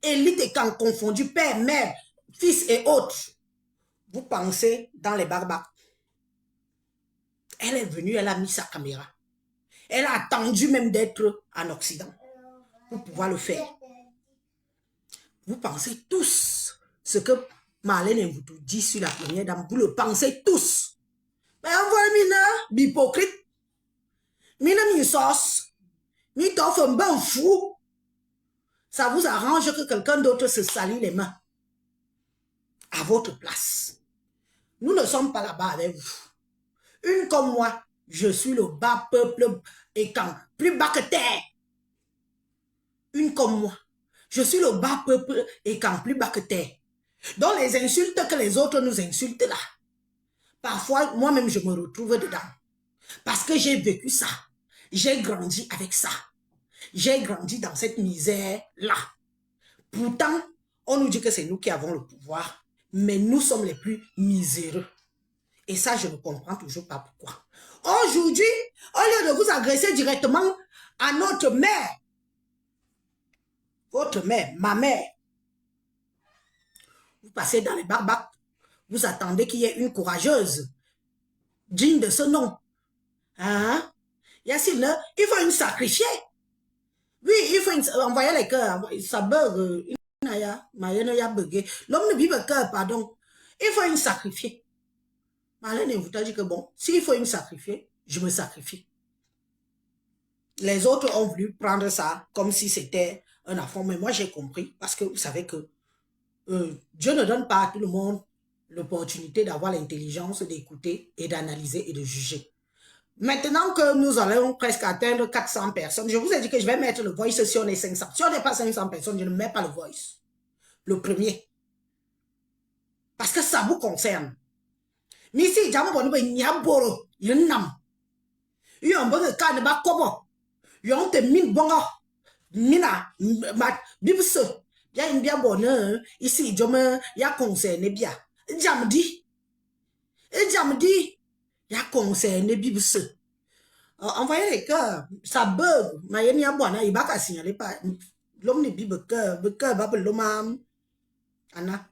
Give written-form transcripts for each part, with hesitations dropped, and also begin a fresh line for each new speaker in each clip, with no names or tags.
élite et camp confondu, père, mère, fils et autres, vous pensez dans les barbaques. Elle est venue, elle a mis sa caméra. Elle a attendu même d'être en Occident pour pouvoir le faire. Vous pensez tous ce que Marlène Mvoutou dit sur la première dame. Vous le pensez tous. Mais envoyez mina, hypocrite. Mina mi sauce. Mi t'offre un bon fou. Ça vous arrange que quelqu'un d'autre se salit les mains. À votre place. Nous ne sommes pas là-bas avec vous. Une comme moi, je suis le bas peuple et quand plus bas que terre. Une comme moi, je suis le bas peuple et quand plus bas que terre. Donc les insultes que les autres nous insultent là, parfois moi-même je me retrouve dedans. Parce que j'ai vécu ça. J'ai grandi avec ça. J'ai grandi dans cette misère-là. Pourtant, on nous dit que c'est nous qui avons le pouvoir, mais nous sommes les plus miséreux. Et ça, je ne comprends toujours pas pourquoi. Aujourd'hui, au lieu de vous agresser directement à notre mère, votre mère, ma mère, vous passez dans les barbaques, vous attendez qu'il y ait une courageuse, digne de ce nom. Hein? Yacine, il faut une sacrifier. Oui, il faut envoyer les cœurs, ça bug, l'homme ne vit pas cœur, pardon. Il faut une sacrifier. Marlène vous a dit que bon, s'il faut une sacrifier, je me sacrifie. Les autres ont voulu prendre ça comme si c'était un affront, mais moi j'ai compris, parce que vous savez que Dieu ne donne pas à tout le monde l'opportunité d'avoir l'intelligence d'écouter et d'analyser et de juger. Maintenant que nous allons presque atteindre 400 personnes, je vous ai dit que je vais mettre le voice si on est 500. Si on n'est pas 500 personnes, je ne mets pas le voice. Le premier. Parce que ça vous concerne. Mais si il y a un peu de nam. Il y a un peu de cas de bakobo. Il y a un peu de mine bongo. Mina, bibse. Il y a une bien bonne. Ici, il y a concerné bien. Jamdi. Et jamdi. Il y a concerné bibse. Envoyez les cœurs. Ça bug. Mais il y a un bon. Il va pas signaler pas. L'homme ne dit pas cœur. Le cœur va pas l'homme. Anna.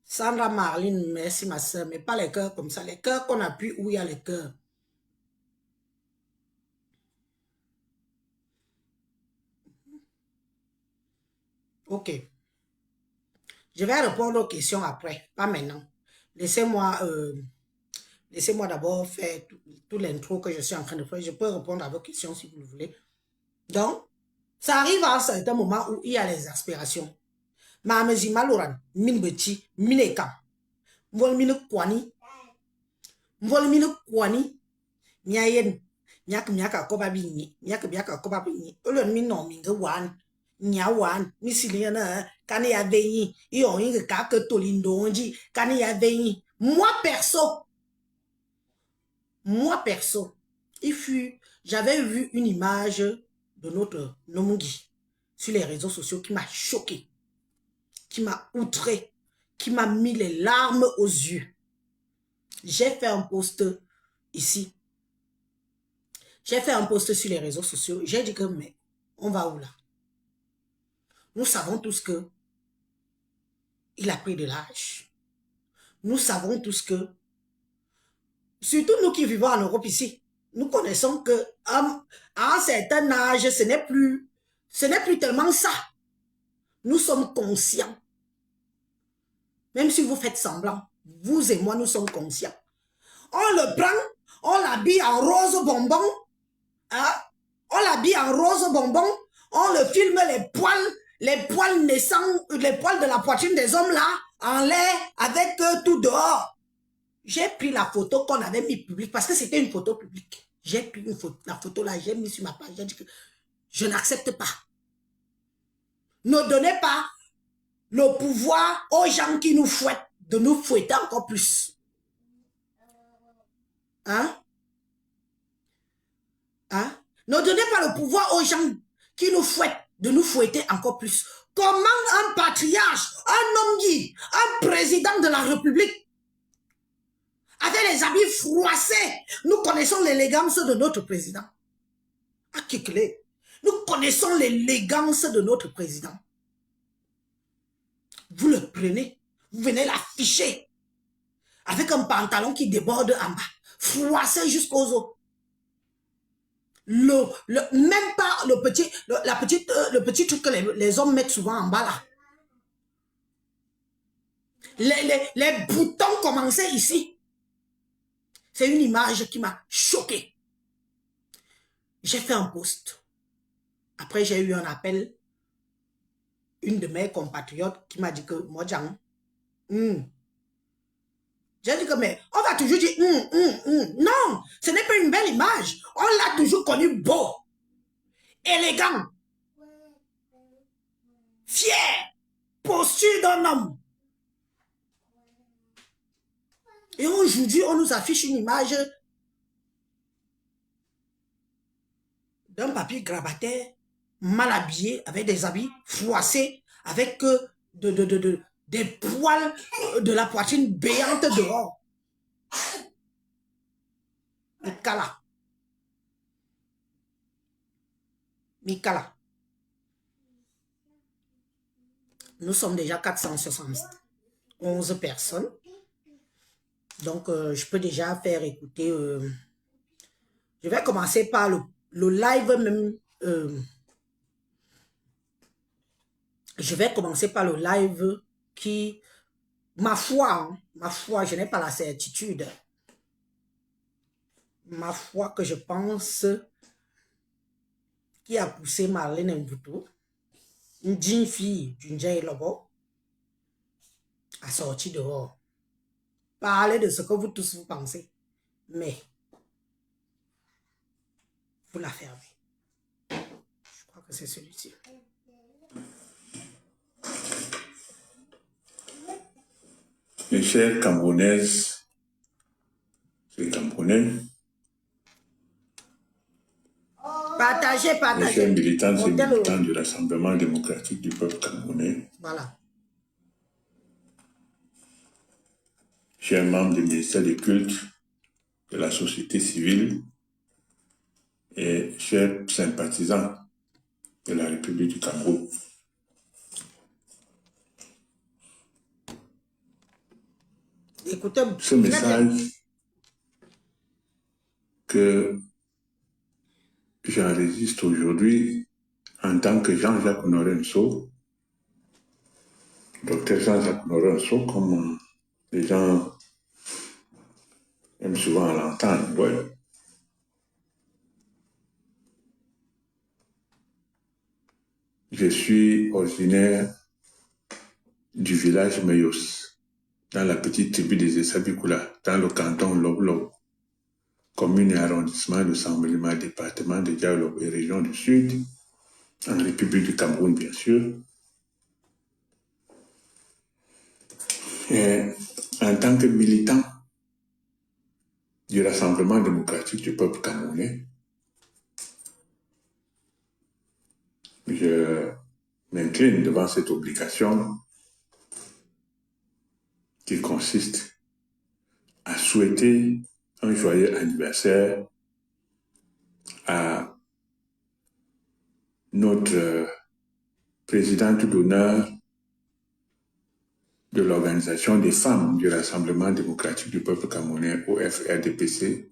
Sandra Marlene, merci ma soeur, mais pas les cœurs comme ça. Les cœurs qu'on appuie où il y a les cœurs. Ok. Je vais répondre aux questions après, pas maintenant. Laissez-moi d'abord faire tout l'intro que je suis en train de faire. Je peux répondre à vos questions si vous le voulez. Donc, ça arrive à un certain moment où il y a les aspirations. Mamezi maloran, min beti, mineka. Mvol mine kwani. Mvol mine kwani. Miayen. Miaka koba bini. Miaka koba bini. Olon min no minga wan. Nya wan. Misiliana. Kane ya veyi. Yon yin kake tolindonji. Kane ya veyi. Moi perso. J'avais vu une image de notre Nomungi sur les réseaux sociaux qui m'a choqué, qui m'a outré, qui m'a mis les larmes aux yeux. J'ai fait un post ici. J'ai fait un post sur les réseaux sociaux. J'ai dit que, mais, on va où là? Nous savons tous que il a pris de l'âge. Nous savons tous que, surtout nous qui vivons en Europe ici, nous connaissons que à un certain âge, ce n'est plus tellement ça. Nous sommes conscients. Même si vous faites semblant, vous et moi, nous sommes conscients. On le prend, on l'habille en rose bonbon, hein? On l'habille en rose bonbon, on le filme les poils naissants, les poils de la poitrine des hommes là, en l'air, avec tout dehors. J'ai pris la photo qu'on avait mis publique, parce que c'était une photo publique. J'ai pris la photo là, j'ai mis sur ma page, j'ai dit que je n'accepte pas. Ne donnez pas le pouvoir aux gens qui nous fouettent, de nous fouetter encore plus. Hein? Hein? Ne donnez pas le pouvoir aux gens qui nous fouettent, de nous fouetter encore plus. Comment un patriarche, un homme dit, un président de la République, avec les habits froissés, nous connaissons l'élégance de notre président. Ah, qui clé. Nous connaissons l'élégance de notre président. Vous le prenez, vous venez l'afficher avec un pantalon qui déborde en bas, froissé jusqu'aux os. Même pas le petit truc que les hommes mettent souvent en bas là. Les boutons commençaient ici. C'est une image qui m'a choquée. J'ai fait un post. Après, j'ai eu un appel. Une de mes compatriotes qui m'a dit que moi, j'ai dit que mais on va toujours dire non, ce n'est pas une belle image. On l'a toujours connu beau, élégant, fier, posture d'un homme. Et aujourd'hui, on nous affiche une image d'un papy grabataire, mal habillé, avec des habits froissés, avec des poils de la poitrine béante dehors. Mikala. Mikala. Nous sommes déjà 471 personnes. Donc, je peux déjà faire écouter... je vais commencer par le live même. Je vais commencer par le live qui... ma foi, je n'ai pas la certitude. Ma foi que je pense qui a poussé Marlène Mboutou, une digne fille du Ndjaye Lobo, à sortir dehors. Parlez de ce que vous tous vous pensez, mais vous la fermez. Je crois que c'est celui-ci.
Mes chères Camerounaises et Camerounais,
Partagez.
mes chers militantes et militants du Rassemblement démocratique du peuple camerounais,
voilà.
Chers membres du ministère des cultes, de la société civile et chers sympathisants de la République du Cameroun.
Écoutez,
ce message que j'enregistre aujourd'hui en tant que Jean-Jacques Honoré Nso, docteur Jean-Jacques Honoré Nso, comme les gens aiment souvent l'entendre. Ouais. Je suis originaire du village Meyos, dans la petite tribu des Essabikoula, dans le canton Loblo, commune et arrondissement de Samblima, département de Dialogue et région du Sud, en République du Cameroun, bien sûr. Et en tant que militant du Rassemblement démocratique du peuple camerounais, je m'incline devant cette obligation qui consiste à souhaiter un joyeux anniversaire à notre présidente d'honneur de l'Organisation des femmes du Rassemblement démocratique du peuple camerounais, OFRDPC,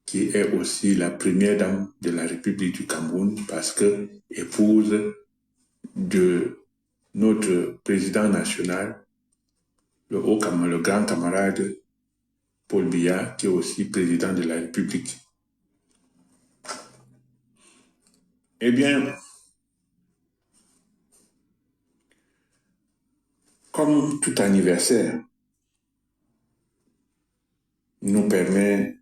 qui est aussi la première dame de la République du Cameroun parce que épouse de notre président national, le grand camarade Paul Biya, qui est aussi président de la République. Eh bien, comme tout anniversaire nous permet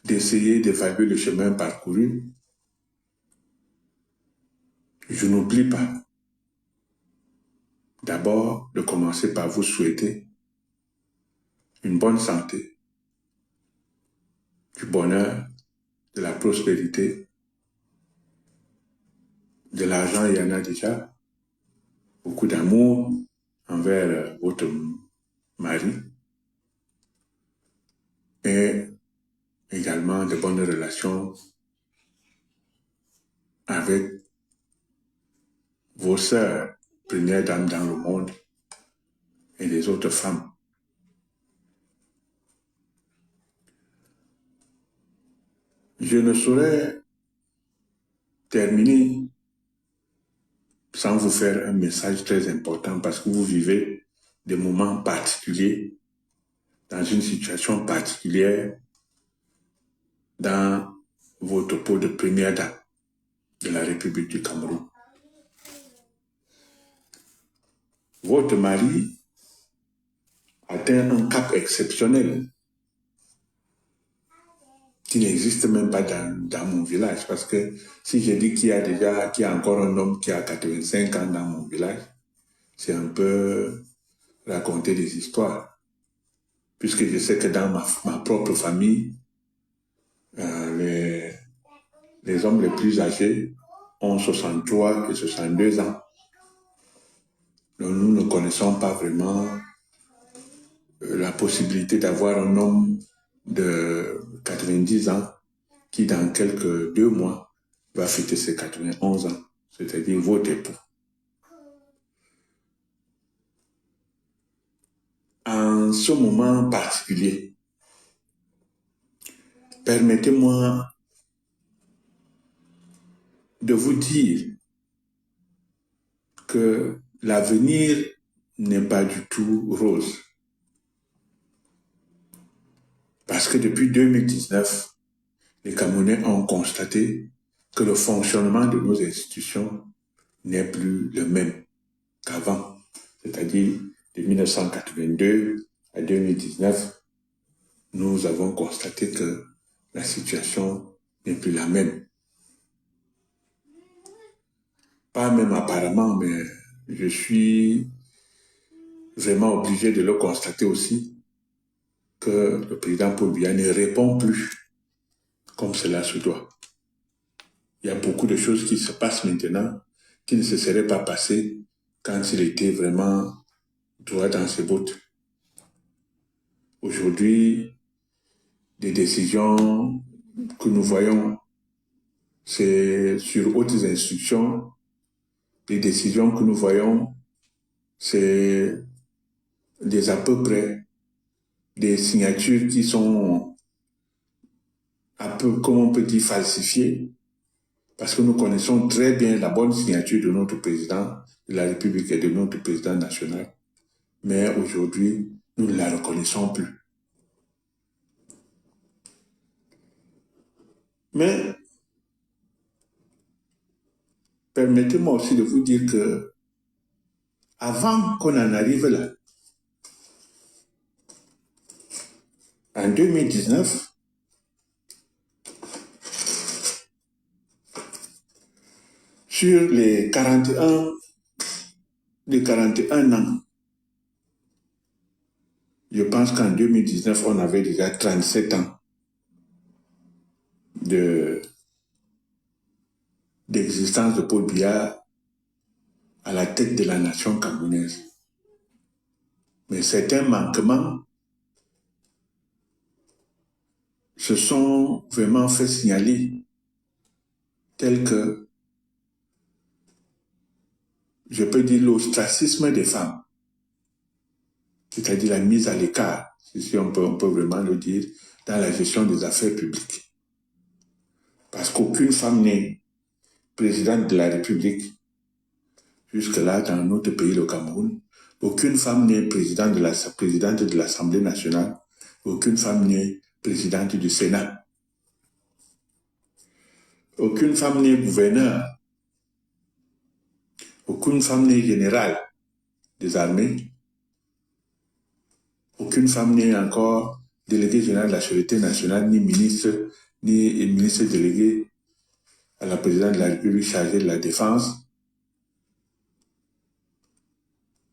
d'essayer d'évaluer le chemin parcouru, je n'oublie pas d'abord de commencer par vous souhaiter une bonne santé, du bonheur, de la prospérité, de l'argent, il y en a déjà, beaucoup d'amour envers votre mari et également de bonnes relations avec vos sœurs, premières dames dans le monde, et les autres femmes. Je ne saurais terminer sans vous faire un message très important parce que vous vivez des moments particuliers, dans une situation particulière, dans votre peau de première dame de la République du Cameroun. Votre mari atteint un cap exceptionnel qui n'existe même pas dans mon village. Parce que si je dis qu'il y a encore un homme qui a 85 ans dans mon village, c'est un peu raconter des histoires. Puisque je sais que dans ma propre famille, les hommes les plus âgés ont 63 et 62 ans. Donc nous ne connaissons pas vraiment la possibilité d'avoir un homme de 90 ans qui, dans quelques 2 mois, va fêter ses 91 ans, c'est-à-dire votre époux. En ce moment particulier, permettez-moi de vous dire que l'avenir n'est pas du tout rose. Parce que depuis 2019, les Camerounais ont constaté que le fonctionnement de nos institutions n'est plus le même qu'avant. C'est-à-dire, de 1982 à 2019, nous avons constaté que la situation n'est plus la même. Pas même apparemment, mais je suis vraiment obligé de le constater aussi, que le président Paul Biya ne répond plus comme cela se doit. Il y a beaucoup de choses qui se passent maintenant qui ne se seraient pas passées quand il était vraiment droit dans ses bottes. Aujourd'hui, des décisions que nous voyons, c'est sur hautes instructions. Les décisions que nous voyons, c'est des à peu près, des signatures qui sont un peu, comme on peut dire, falsifiées, parce que nous connaissons très bien la bonne signature de notre président de la République et de notre président national. Mais aujourd'hui, nous ne la reconnaissons plus. Mais permettez-moi aussi de vous dire que avant qu'on en arrive là, en 2019, sur les 41 ans, je pense qu'en 2019, on avait déjà 37 ans d'existence de Paul Biya à la tête de la nation camerounaise. Mais certains manquements se sont vraiment fait signaler, tels que, je peux dire, l'ostracisme des femmes, c'est-à-dire la mise à l'écart, si on peut vraiment le dire, dans la gestion des affaires publiques. Parce qu'aucune femme n'est présidente de la République, jusque-là dans notre pays, le Cameroun. Aucune femme n'est présidente de l'Assemblée nationale. Aucune femme n'est présidente du Sénat. Aucune femme n'est gouverneur. Aucune femme n'est générale des armées. Aucune femme n'est encore déléguée générale de la Sécurité nationale, ni ministre délégué à la présidente de la République chargée de la défense.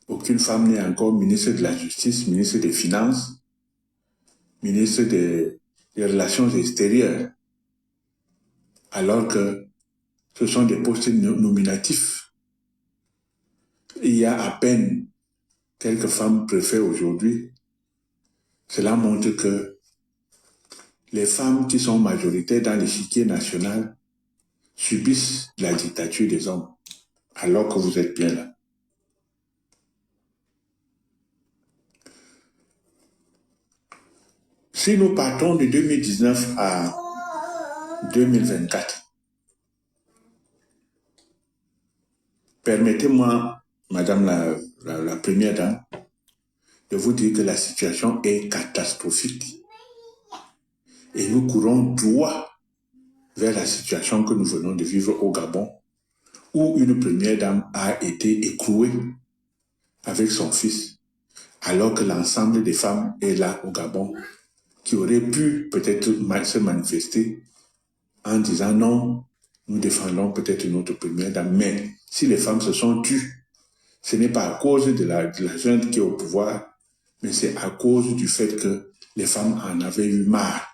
Aucune femme n'est encore ministre de la Justice, ministre des Finances, ministre des Relations extérieures, alors que ce sont des postes nominatifs. Il y a à peine quelques femmes préfèrent aujourd'hui. Cela montre que les femmes qui sont majoritaires dans l'échiquier national subissent la dictature des hommes, alors que vous êtes bien là. Si nous partons de 2019 à 2024, permettez-moi, Madame la Première Dame, de vous dire que la situation est catastrophique. Et nous courons droit vers la situation que nous venons de vivre au Gabon, où une Première Dame a été écrouée avec son fils, alors que l'ensemble des femmes est là au Gabon, qui auraient pu peut-être se manifester en disant non, nous défendons peut-être notre Première Dame, mais si les femmes se sont tues, ce n'est pas à cause de la junte qui est au pouvoir, mais c'est à cause du fait que les femmes en avaient eu marre.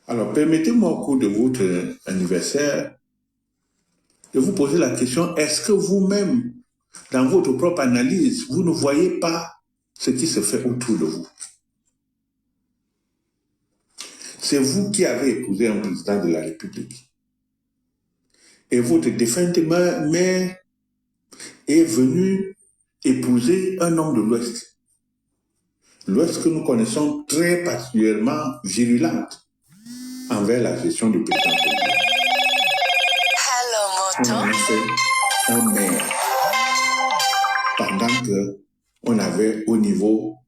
Alors, permettez-moi au cours de votre anniversaire de vous poser la question, est-ce que vous-même, dans votre propre analyse, vous ne voyez pas ce qui se fait autour de vous? C'est vous qui avez épousé un président de la République. Et votre défunte mère est venue épouser un homme de l'Ouest. L'Ouest que nous connaissons très particulièrement virulente envers la gestion du président. On en a fait un maire pendant qu'on avait au niveau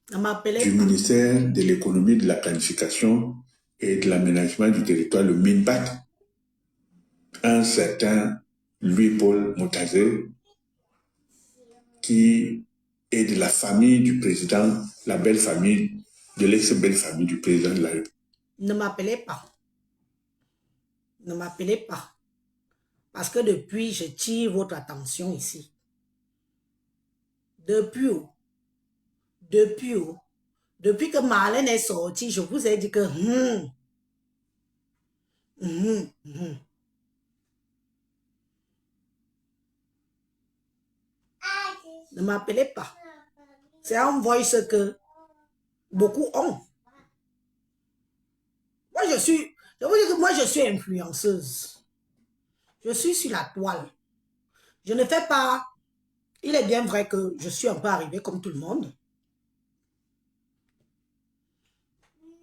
du ministère de l'économie, de la planification et de l'aménagement du territoire, le MINPAT, un certain Louis-Paul Moutazé, qui est de la famille du président, la belle famille, de l'ex-belle famille du président de la République.
Ne m'appelez pas. Ne m'appelez pas. Parce que depuis, je tire votre attention ici. Depuis que Marlène est sortie, je vous ai dit que ne m'appelez pas. C'est un voice que beaucoup ont. Moi, je vous dis que moi, je suis influenceuse. Je suis sur la toile. Je ne fais pas... Il est bien vrai que je suis un peu arrivée comme tout le monde.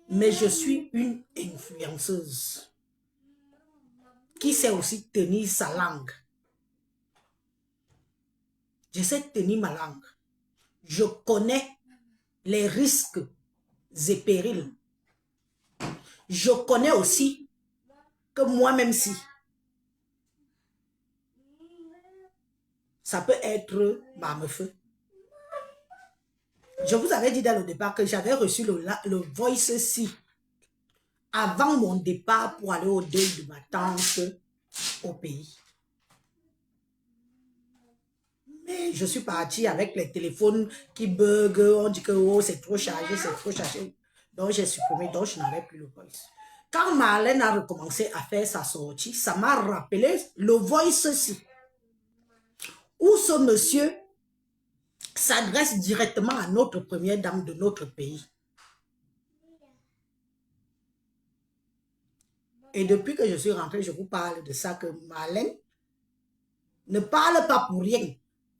Mais je suis une influenceuse qui sait aussi tenir sa langue. Je sais tenir ma langue. Je connais les risques et périls. Je connais aussi que moi-même si ça peut être marme-feu. Je vous avais dit dès le départ que j'avais reçu le voice-ci avant mon départ pour aller au deuil de ma tante au pays. Mais je suis partie avec les téléphones qui bug, on dit que oh, c'est trop chargé, c'est trop chargé. Donc j'ai supprimé, donc je n'avais plus le voice. Quand Marlène a recommencé à faire sa sortie, ça m'a rappelé le voice-ci. Où ce monsieur s'adresse directement à notre première dame de notre pays. Et depuis que je suis rentrée, je vous parle de ça, que Marlène ne parle pas pour rien.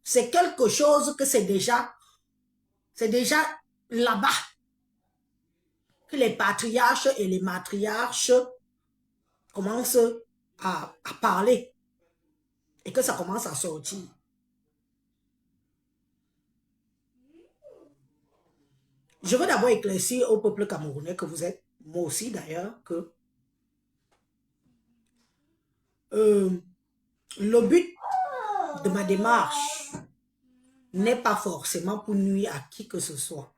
C'est quelque chose que c'est déjà là-bas que les patriarches et les matriarches commencent à parler et que ça commence à sortir. Je veux d'abord éclaircir au peuple camerounais que vous êtes, moi aussi d'ailleurs, que le but de ma démarche n'est pas forcément pour nuire à qui que ce soit.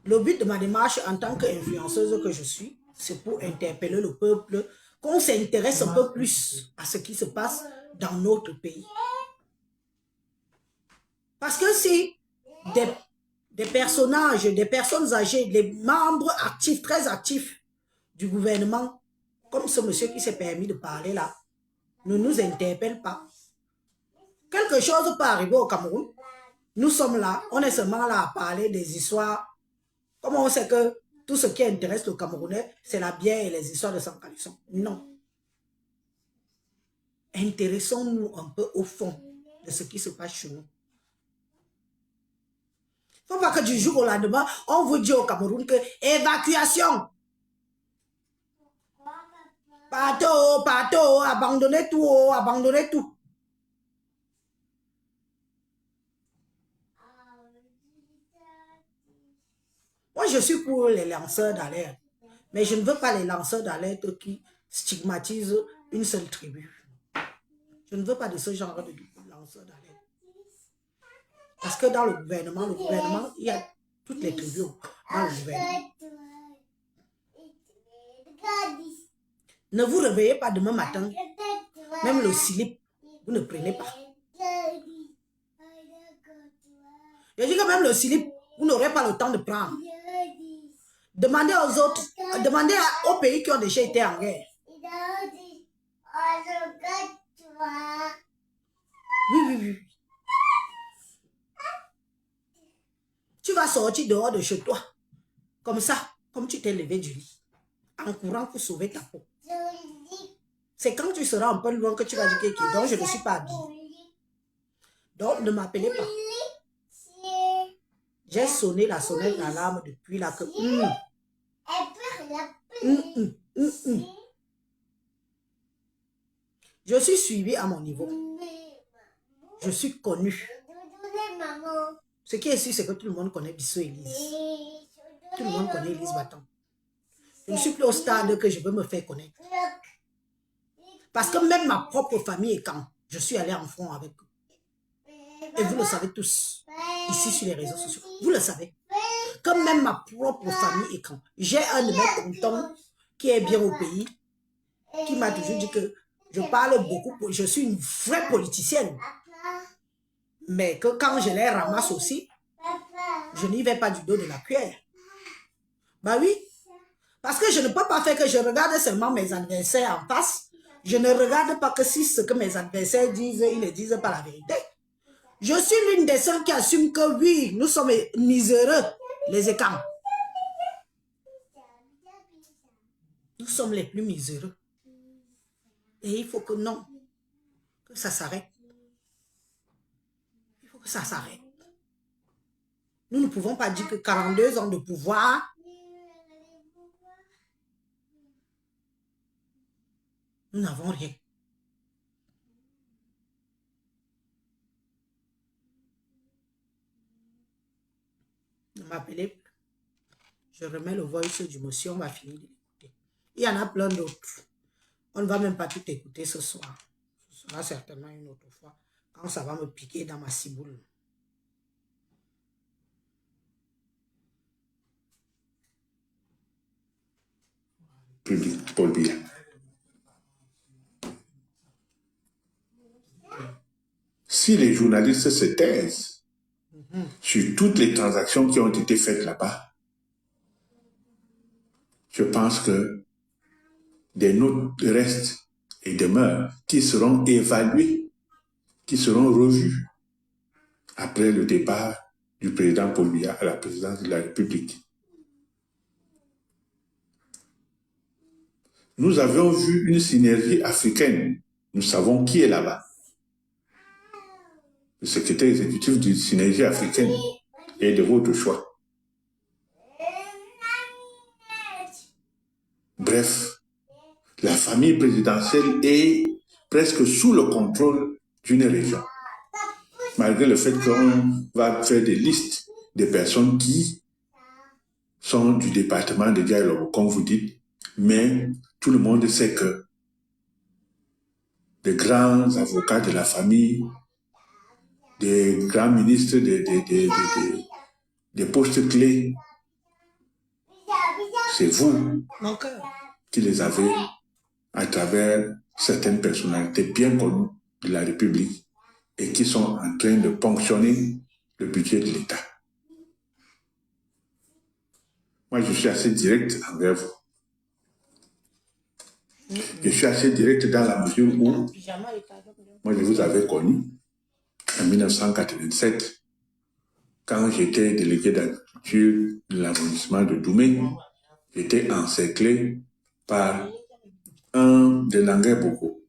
Le but de ma démarche en tant qu'influenceuse que je suis, c'est pour interpeller le peuple, qu'on s'intéresse un peu plus à ce qui se passe dans notre pays. Parce que si des personnages, des personnes âgées, des membres actifs, très actifs du gouvernement, comme ce monsieur qui s'est permis de parler là, ne nous interpellent pas, quelque chose peut arriver au Cameroun. Nous sommes là, on est seulement là à parler des histoires. Comme on sait que tout ce qui intéresse le Camerounais, c'est la bière et les histoires de sang calisson. Non. Intéressons-nous un peu au fond de ce qui se passe chez nous. Il ne faut pas que du jour au lendemain, on vous dit au Cameroun que évacuation. Partout, abandonnez tout, abandonnez tout. Moi, je suis pour les lanceurs d'alerte. Mais je ne veux pas les lanceurs d'alerte qui stigmatisent une seule tribu. Je ne veux pas de ce genre de lanceurs d'alerte. Parce que dans le gouvernement, il y a toutes les tribus dans le gouvernement. Ne vous réveillez pas demain matin. Même le slip, vous ne prenez pas. Je dis que même le slip, vous n'aurez pas le temps de prendre. Demandez aux autres, demandez aux pays qui ont déjà été en guerre. Oui. Tu vas sortir dehors de chez toi, comme ça, comme tu t'es levé du lit, en courant pour sauver ta peau. C'est quand tu seras un peu loin que tu vas dire que donc je ne suis pas habillée. Donc ne m'appelez pas. J'ai sonné la sonnette d'alarme depuis là que... Je suis suivie à mon niveau. Je suis connue. Ce qui est sûr, c'est que tout le monde connaît Bissot Elise. Tout le monde connaît Elise Bâton. Je ne suis plus au stade que je veux me faire connaître. Parce que même ma propre famille est quand je suis allée en front avec eux. Et vous le savez tous, ici sur les réseaux sociaux. Vous le savez. Que même ma propre famille est quand. J'ai un de mes tontons qui est bien au pays, qui m'a toujours dit que je parle beaucoup, je suis une vraie politicienne. Mais que quand je les ramasse aussi, je n'y vais pas du dos de la cuillère. Bah oui. Parce que je ne peux pas faire que je regarde seulement mes adversaires en face. Je ne regarde pas que si ce que mes adversaires disent, ils ne disent pas la vérité. Je suis l'une des seules qui assume que oui, nous sommes miséreux, les écarts. Nous sommes les plus miséreux. Et il faut que non, que ça s'arrête. Il faut que ça s'arrête. Nous ne pouvons pas dire que 42 ans de pouvoir, nous n'avons rien. Ne m'appelez plus. Je remets le voice du monsieur, on va finir de l'écouter. Il y en a plein d'autres. On ne va même pas tout écouter ce soir. Ce sera certainement une autre fois, quand ça va me piquer dans ma ciboule.
Paul Biya. Si les journalistes se taisent sur toutes les transactions qui ont été faites là-bas, je pense que des notes restent et demeurent qui seront évaluées, qui seront revues après le départ du président Paul Biya à la présidence de la République. Nous avions vu une synergie africaine. Nous savons qui est là-bas. Le secrétaire exécutif d'une synergie africaine est de votre choix. Bref, la famille présidentielle est presque sous le contrôle d'une région. Malgré le fait qu'on va faire des listes de personnes qui sont du département de Dialogue, comme vous dites, mais tout le monde sait que les grands avocats de la famille, des grands ministres, des postes clés, c'est vous qui les avez à travers certaines personnalités bien connues de la République et qui sont en train de ponctionner le budget de l'État. Moi, je suis assez direct envers vous. Je suis assez direct dans la mesure où moi, je vous avais connu en 1987 quand j'étais délégué d'agriculture de l'arrondissement de Doumé j'étais encerclé par un de Nangai Boko,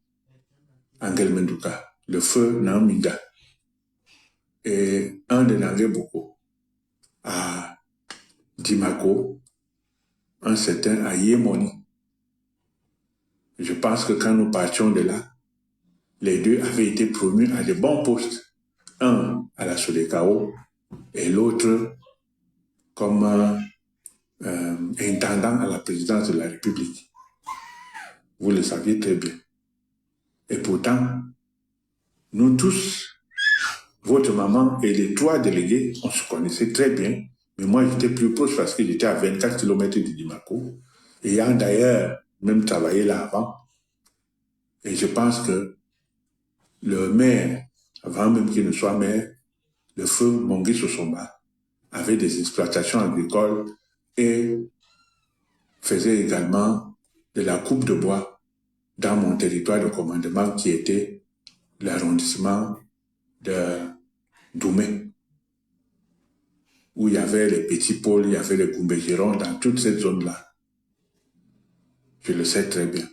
Angel Menduka, le feu Naminga, et un de Nangai Boko à Dimako, un certain Ayemoni. Je pense que quand nous partions de là, les deux avaient été promus à de bons postes. Un à la Sodekao et l'autre comme intendant à la présidence de la République. Vous le saviez très bien. Et pourtant, nous tous, votre maman et les trois délégués, on se connaissait très bien. Mais moi, j'étais plus proche parce que j'étais à 24 km de Dimako, ayant d'ailleurs même travaillé là avant. Et je pense que le maire, avant même qu'il ne soit maire, le feu Mongui Sosomba, avait des exploitations agricoles et faisait également de la coupe de bois dans mon territoire de commandement qui était l'arrondissement de Doumé, où il y avait les petits pôles, il y avait les Goumbégérons, dans toute cette zone-là. Je le sais très bien.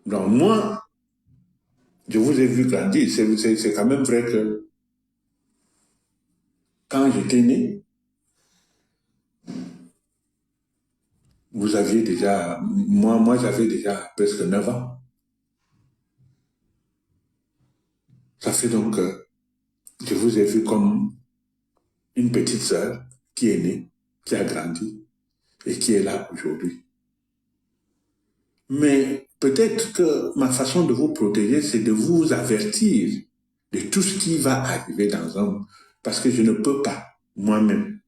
Donc moi, je vous ai vu grandir. C'est quand même vrai que quand j'étais né, vous aviez déjà, moi j'avais déjà presque 9 ans. Ça fait donc que je vous ai vu comme une petite sœur qui est née, qui a grandi et qui est là aujourd'hui. Mais peut-être que ma façon de vous protéger, c'est de vous avertir de tout ce qui va arriver dans un... Parce que je ne peux pas, moi-même,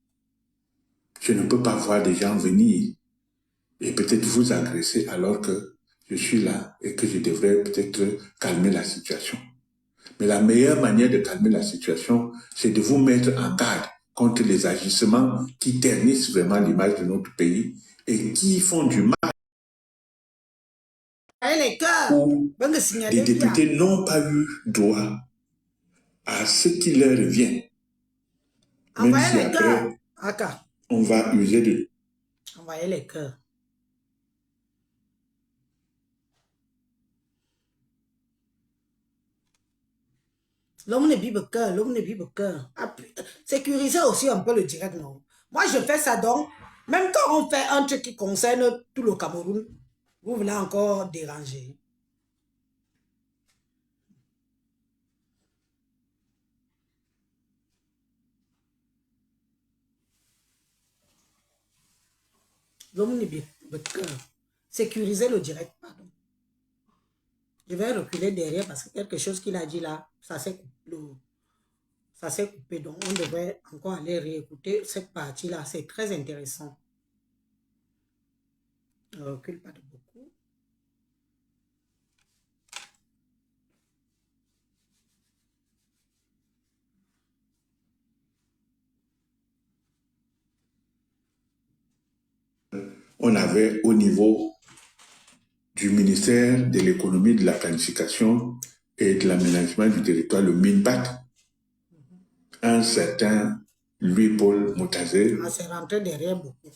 je ne peux pas voir des gens venir et peut-être vous agresser alors que je suis là et que je devrais peut-être calmer la situation. Mais la meilleure manière de calmer la situation, c'est de vous mettre en garde contre les agissements qui ternissent vraiment l'image de notre pays et qui font du mal.
Les cœurs.
Où les députés n'ont pas eu droit à ce qui leur revient. Même si après, on va user de...
Envoyez les cœurs. L'homme ne vibre cœur, l'homme ne vibre cœur. Sécuriser aussi un peu le direct, non. Moi, je fais ça donc, même quand on fait un truc qui concerne tout le Cameroun, vous voulez encore déranger. L'homme ne vibre cœur. Sécuriser le direct, pardon. Je vais reculer derrière parce que quelque chose qu'il a dit là, ça s'est coupé. Donc, on devrait encore aller réécouter cette partie-là. C'est très intéressant. Je ne recule pas de beaucoup.
On avait au niveau du ministère de l'économie, de la planification et de l'aménagement du territoire, le MINPAT, un certain Louis-Paul Moutazé,
c'est rentré derrière beaucoup,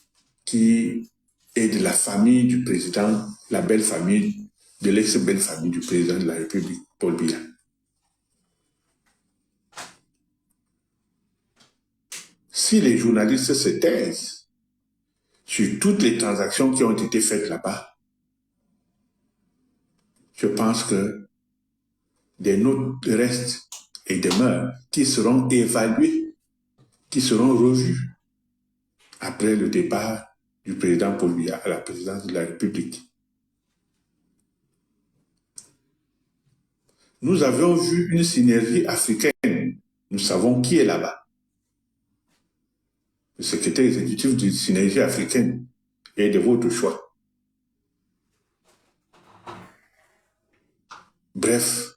qui est de la famille du président, la belle famille, de l'ex-belle famille du président de la République, Paul Biya. Si les journalistes se taisent sur toutes les transactions qui ont été faites là-bas, je pense que des notes restent et demeurent qui seront évaluées, qui seront revues après le départ du président Paul Biya à la présidence de la République. Nous avions vu une synergie africaine. Nous savons qui est là-bas. Le secrétaire exécutif de synergie africaine est de votre choix. Bref,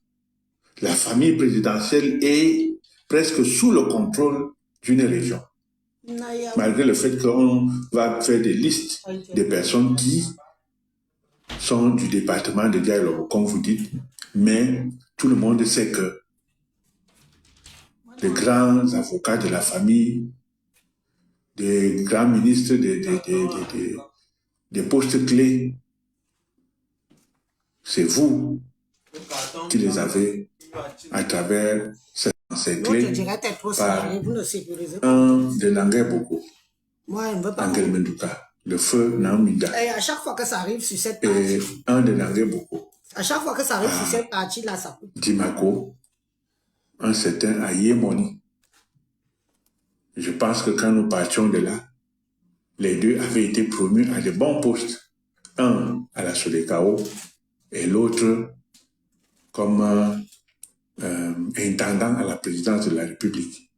la famille présidentielle est presque sous le contrôle d'une région. Malgré le fait qu'on va faire des listes de personnes qui sont du département de Dialogue, comme vous dites, mais tout le monde sait que les grands avocats de la famille des grands ministres, des postes clés. C'est vous qui les avez à travers ces clés par un de Nangai Boko.
Moi, je ne veux pas.
Angel Menduka, le feu Namida.
Et à chaque fois que ça arrive sur cette
Et
partie,
un de Nangai Boko.
à chaque fois que ça arrive sur cette partie-là, ça coupe.
Dimako, un certain Ayemoni. Je pense que quand nous partions de là, les deux avaient été promus à de bons postes. Un à la Sodekao et l'autre comme intendant à la présidence de la République.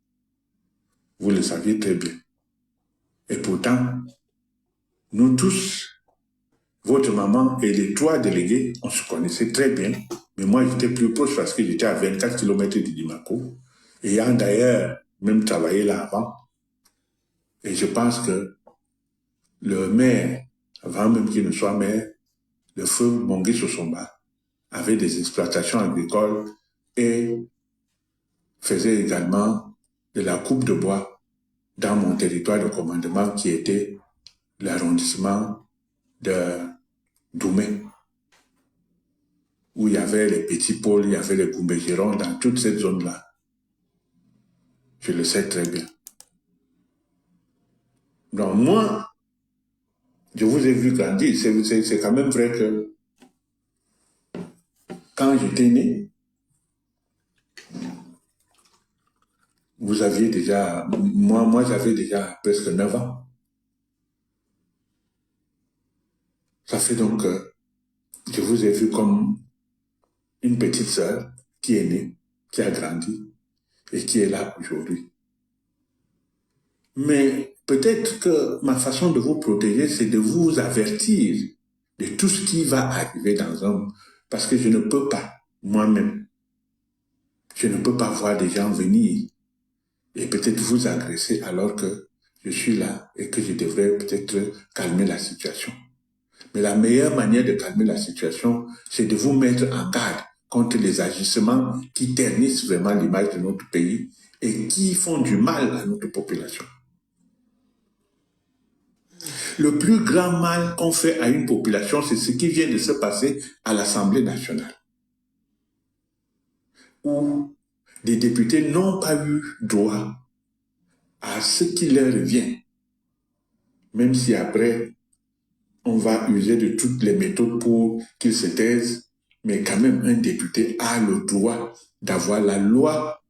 Vous le saviez très bien. Et pourtant, nous tous, votre maman et les 3 délégués, on se connaissait très bien. Mais moi, j'étais plus proche parce que j'étais à 24 km de Dimako, ayant d'ailleurs même travaillé là avant. Et je pense que le maire, avant même qu'il ne soit maire, le feu Mongui Sosomba, avait des exploitations agricoles et faisait également de la coupe de bois dans mon territoire de commandement qui était l'arrondissement de Doumé, où il y avait les petits pôles, il y avait les Goumbégérons dans toute cette zone-là. Je le sais très bien. Donc moi, je vous ai vu grandir. C'est quand même vrai que quand j'étais né, vous aviez déjà, moi j'avais déjà presque 9 ans. Ça fait donc que je vous ai vu comme une petite sœur qui est née, qui a grandi et qui est là aujourd'hui. Mais peut-être que ma façon de vous protéger, c'est de vous avertir de tout ce qui va arriver dans un... Parce que je ne peux pas, moi-même, je ne peux pas voir des gens venir et peut-être vous agresser alors que je suis là et que je devrais peut-être calmer la situation. Mais la meilleure manière de calmer la situation, c'est de vous mettre en garde contre les agissements qui ternissent vraiment l'image de notre pays et qui font du mal à notre population. Le plus grand mal qu'on fait à une population, c'est ce qui vient de se passer à l'Assemblée nationale, où des députés n'ont pas eu droit à ce qui leur revient, même si après, on va user de toutes les méthodes pour qu'ils se taisent, mais quand même, un député a le droit d'avoir la loi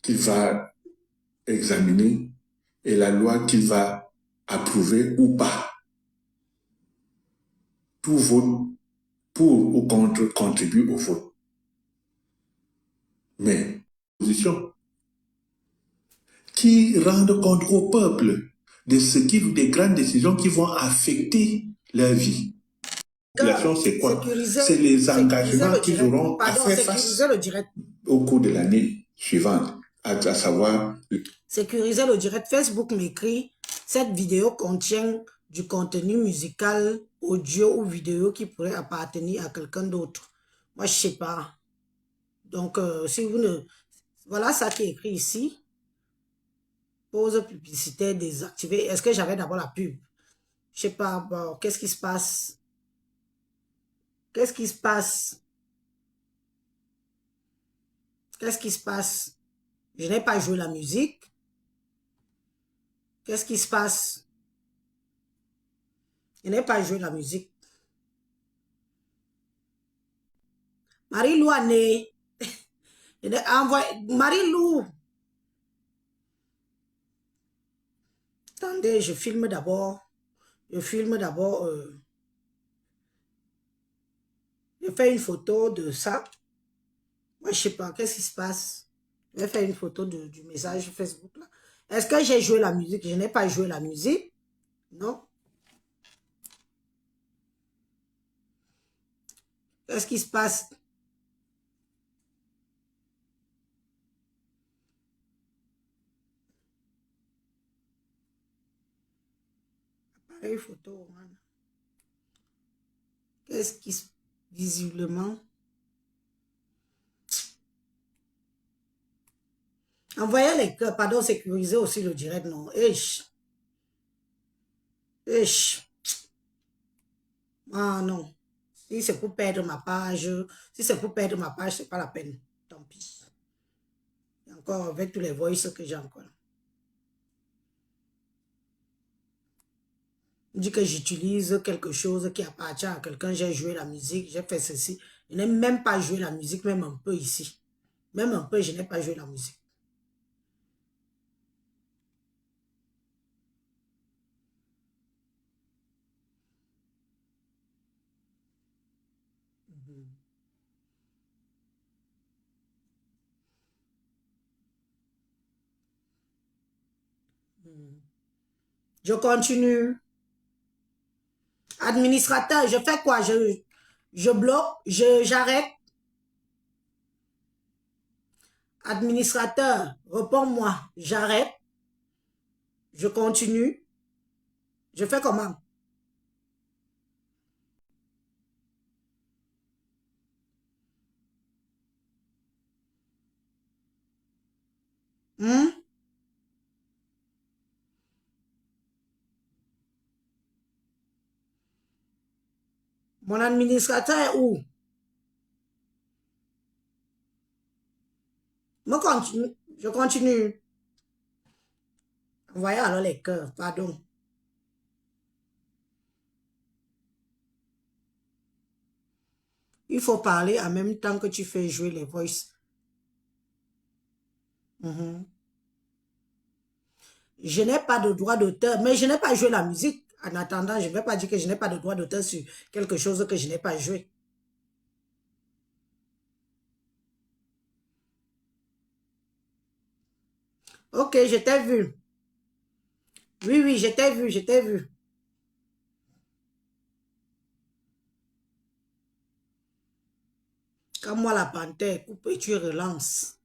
qu'il va examiner et la loi qu'il va approuver ou pas. Tout vote pour ou contre contribue au vote. Mais, position qui rendent compte au peuple de ce qui, des grandes décisions qui vont affecter leur vie. C'est quoi? C'est les engagements qu'ils auront à faire face au cours de l'année suivante, à savoir...
Sécuriser le direct. Facebook m'écrit, cette vidéo contient du contenu musical, audio ou vidéo qui pourrait appartenir à quelqu'un d'autre. Moi, je ne sais pas. Donc, si vous ne... Voilà ça qui est écrit ici. Pause publicitaire désactivée. Est-ce que j'avais d'abord la pub? Je ne sais pas. Bon, qu'est-ce qui se passe? Qu'est-ce qui se passe? Qu'est-ce qui se passe? Je n'ai pas joué la musique. Qu'est-ce qui se passe? Je n'ai pas joué la musique. Marie-Lou a né. Marie-Lou. Attendez, je filme d'abord. Je filme d'abord. Je fais une photo de ça. Moi, je ne sais pas. Qu'est-ce qui se passe? Je vais faire une photo du message Facebook là. Est-ce que j'ai joué la musique? Je n'ai pas joué la musique. Non. Qu'est-ce qui se passe? Appareil photo. Qu'est-ce qui se... Visiblement. Envoyez les cœurs. Pardon, sécuriser aussi le direct. Non. Wesh. Ah non. Si c'est pour perdre ma page, si c'est pour perdre ma page, c'est pas la peine. Tant pis. Et encore avec tous les voices que j'ai encore. On dit que j'utilise quelque chose qui appartient à quelqu'un, j'ai joué la musique, j'ai fait ceci. Je n'ai même pas joué la musique, même un peu ici. Même un peu, je n'ai pas joué la musique. Je continue. Administrateur, je fais quoi? Je bloque, j'arrête. Administrateur, réponds-moi. J'arrête. Je continue. Je fais comment? Hmm? Mon administrateur est où? Je continue. Envoyez alors les cœurs, pardon. Il faut parler en même temps que tu fais jouer les voices. Mhm. Je n'ai pas de droit d'auteur, mais je n'ai pas joué la musique. En attendant, je ne vais pas dire que je n'ai pas de droit d'auteur sur quelque chose que je n'ai pas joué. Ok, je t'ai vu. Oui, oui, je t'ai vu, je t'ai vu. Quand moi, la panthère coupe et tu relances.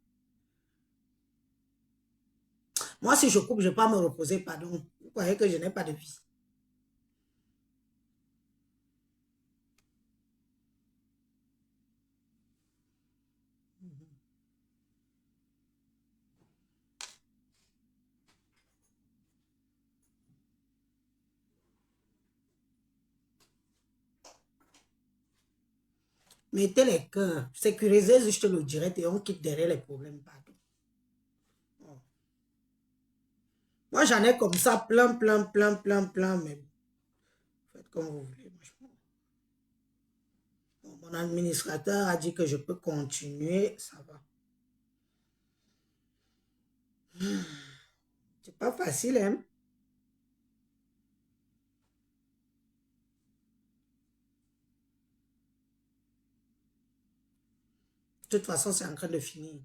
Moi, si je coupe, je ne vais pas me reposer, pardon. Vous croyez que je n'ai pas de vie. Mettez les cœurs. Sécurisez juste le direct et on quitte derrière les problèmes, pardon. Oh. Moi, j'en ai comme ça plein, plein, plein, plein, plein, même. Faites comme vous voulez. Bon, mon administrateur a dit que je peux continuer. Ça va. C'est pas facile, hein? De toute façon, c'est en train de finir.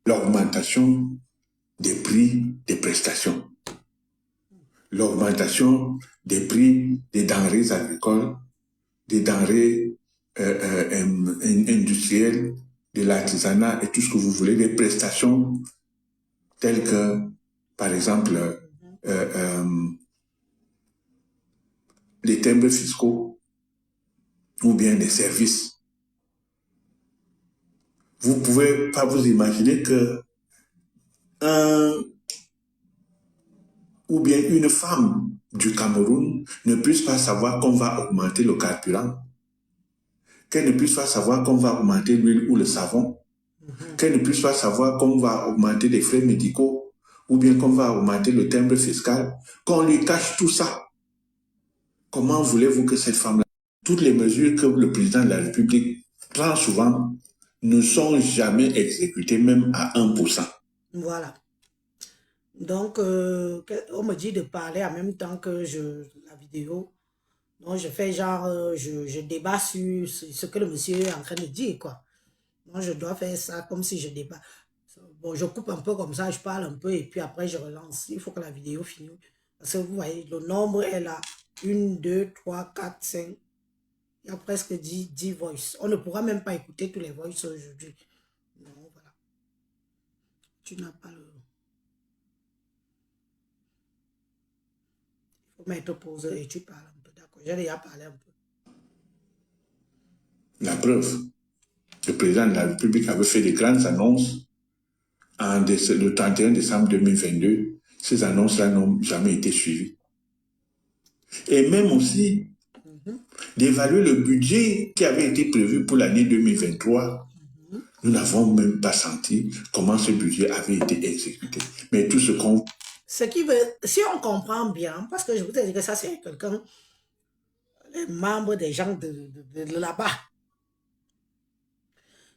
L'augmentation des prix des prestations, l'augmentation des prix des denrées agricoles, des denrées industrielles, de l'artisanat et tout ce que vous voulez, des prestations telles que, par exemple, les timbres fiscaux ou bien des services. Vous ne pouvez pas vous imaginer que un ou bien une femme du Cameroun ne puisse pas savoir qu'on va augmenter le carburant, qu'elle ne puisse pas savoir qu'on va augmenter l'huile ou le savon, qu'elle ne puisse pas savoir qu'on va augmenter les frais médicaux ou bien qu'on va augmenter le timbre fiscal, qu'on lui cache tout ça. Comment voulez-vous que cette femme-là, toutes les mesures que le président de la République prend souvent, ne sont jamais exécutées même à 1%.
Voilà. Donc, on me dit de parler en même temps que la vidéo. Donc, je fais genre, je débat sur ce que le monsieur est en train de dire, quoi. Donc, je dois faire ça comme si je débat. Bon, je coupe un peu comme ça, je parle un peu et puis après, je relance. Il faut que la vidéo finisse. Parce que vous voyez, le nombre est là. 1, 2, 3, 4, 5. Il y a presque 10 voices. On ne pourra même pas écouter tous les voices aujourd'hui. Non, voilà. Tu n'as pas le... Il faut mettre pause et tu parles un peu. D'accord, j'ai déjà parlé un peu.
La preuve, le président de la République avait fait des grandes annonces le 31 décembre 2022, ces annonces-là n'ont jamais été suivies. Et même aussi, d'évaluer le budget qui avait été prévu pour l'année 2023. Nous n'avons même pas senti comment ce budget avait été exécuté. Mais tout ce qu'on...
Ce qui veut, si on comprend bien, parce que je vous ai dit que ça c'est quelqu'un, les membres des gens de là-bas.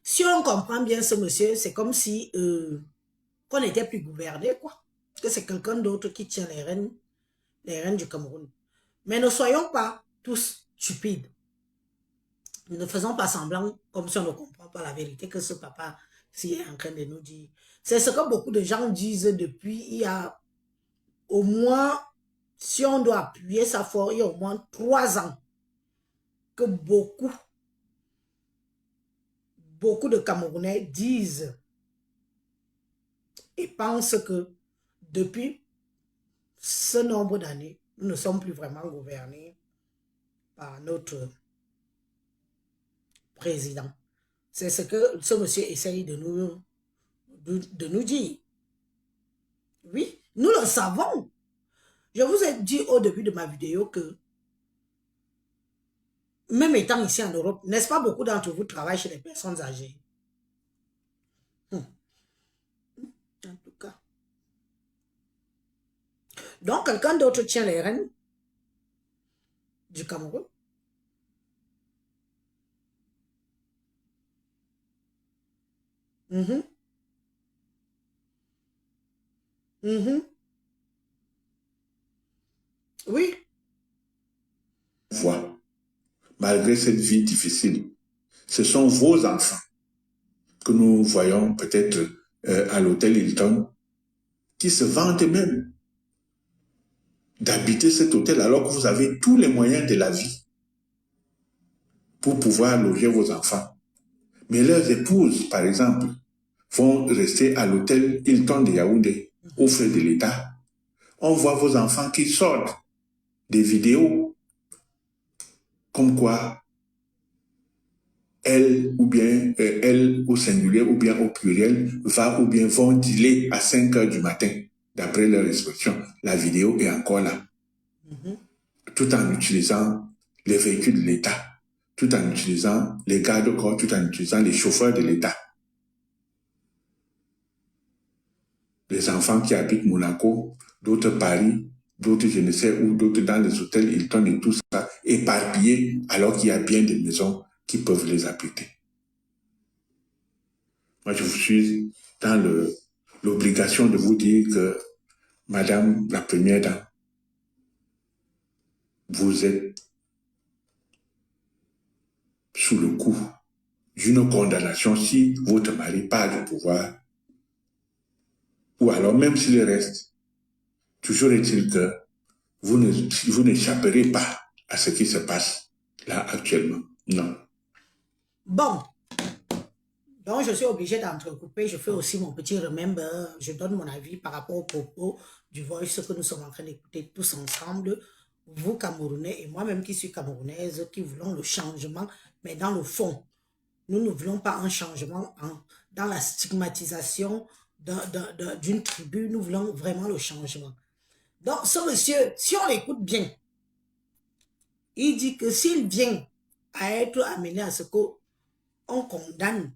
Si on comprend bien ce monsieur, c'est comme si qu'on n'était plus gouverné, quoi. Que c'est quelqu'un d'autre qui tient les rênes du Cameroun. Mais ne soyons pas tous stupides. Ne faisons pas semblant, comme si on ne comprend pas la vérité que ce papa s'y est en train de nous dire. C'est ce que beaucoup de gens disent depuis il y a au moins, si on doit appuyer ça fort, il y a au moins 3 ans que beaucoup de Camerounais disent et pensent que depuis ce nombre d'années, nous ne sommes plus vraiment gouvernés par notre président. C'est ce que ce monsieur essaye de nous dire. Oui, nous le savons. Je vous ai dit au début de ma vidéo que même étant ici en Europe, n'est-ce pas beaucoup d'entre vous travaillent chez les personnes âgées? En tout cas. Donc, quelqu'un d'autre tient les rênes du Cameroun. Oui.
Voix. Malgré cette vie difficile, ce sont vos enfants que nous voyons peut-être à l'hôtel Hilton qui se vantent même d'habiter cet hôtel alors que vous avez tous les moyens de la vie pour pouvoir loger vos enfants. Mais leurs épouses, par exemple, vont rester à l'hôtel Hilton de Yaoundé, aux frais de l'État. On voit vos enfants qui sortent des vidéos comme quoi elle, ou bien elle au singulier, ou bien au pluriel, va ou bien vont dealer à 5 heures du matin, d'après leur expression. La vidéo est encore là. Tout en utilisant les véhicules de l'État, tout en utilisant les gardes-corps, tout en utilisant les chauffeurs de l'État. Les enfants qui habitent Monaco, d'autres Paris, d'autres je ne sais où, d'autres dans les hôtels Hilton et tout ça, éparpillés, alors qu'il y a bien des maisons qui peuvent les abriter. Moi, je vous suis dans l'obligation de vous dire que, Madame la Première Dame, vous êtes sous le coup d'une condamnation si votre mari part du pouvoir, ou alors même s'il reste, toujours est-il que vous n'échapperez pas à ce qui se passe là actuellement. Non.
Bon. Donc, je suis obligée d'entrecouper. Je fais aussi mon petit remember. Je donne mon avis par rapport au propos du voice que nous sommes en train d'écouter tous ensemble. Vous, Camerounais, et moi-même qui suis camerounaise, qui voulons le changement, mais dans le fond. Nous ne voulons pas un changement dans la stigmatisation d'une tribu. Nous voulons vraiment le changement. Donc, ce monsieur, si on l'écoute bien, il dit que s'il vient à être amené à ce qu'on condamne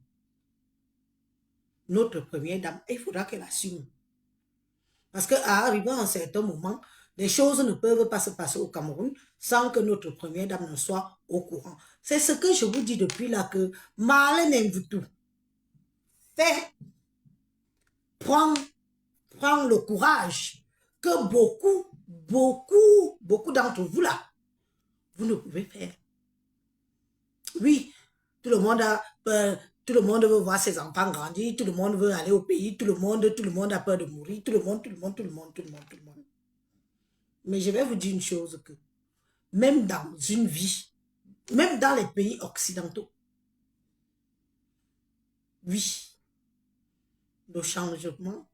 notre première dame, il faudra qu'elle assume. Parce qu'à arriver à un certain moment, les choses ne peuvent pas se passer au Cameroun sans que notre première dame ne soit au courant. C'est ce que je vous dis depuis là, que Marlène Mvutu prend le courage que beaucoup d'entre vous là, vous ne pouvez faire. Oui, tout le monde veut voir ses enfants grandir, tout le monde veut aller au pays, tout le monde a peur de mourir, tout le monde. Mais je vais vous dire une chose, que même dans une vie, même dans les pays occidentaux, oui, le changement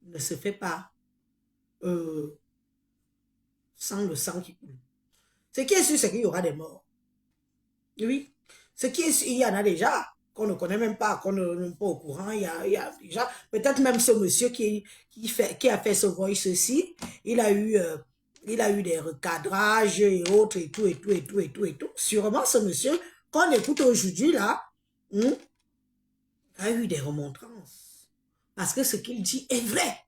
ne se fait pas sans le sang qui coule. Ce qui est sûr, c'est qu'il y aura des morts. Oui, ce qui est sûr, il y en a déjà. qu'on ne connaît même pas, qu'on n'est pas au courant. Il y a déjà, peut-être même ce monsieur qui a fait ce voice-ci, il a eu des recadrages et autres et tout, et tout, et tout, et tout, et tout. Sûrement, ce monsieur, qu'on écoute aujourd'hui, là, a eu des remontrances. Parce que ce qu'il dit est vrai.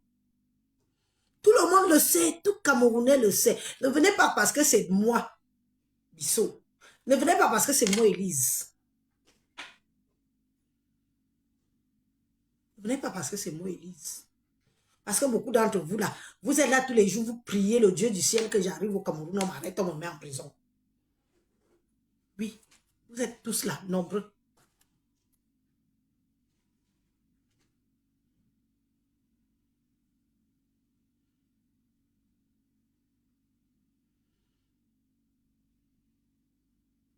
Tout le monde le sait, tout Camerounais le sait. Ne venez pas parce que c'est moi, Bissot. Ne venez pas parce que c'est moi, Élise. Ne venez pas parce que c'est moi, Élise. Parce que beaucoup d'entre vous, là, vous êtes là tous les jours, vous priez le Dieu du ciel que j'arrive au Cameroun, on m'arrête, on me met en prison. Oui, vous êtes tous là, nombreux.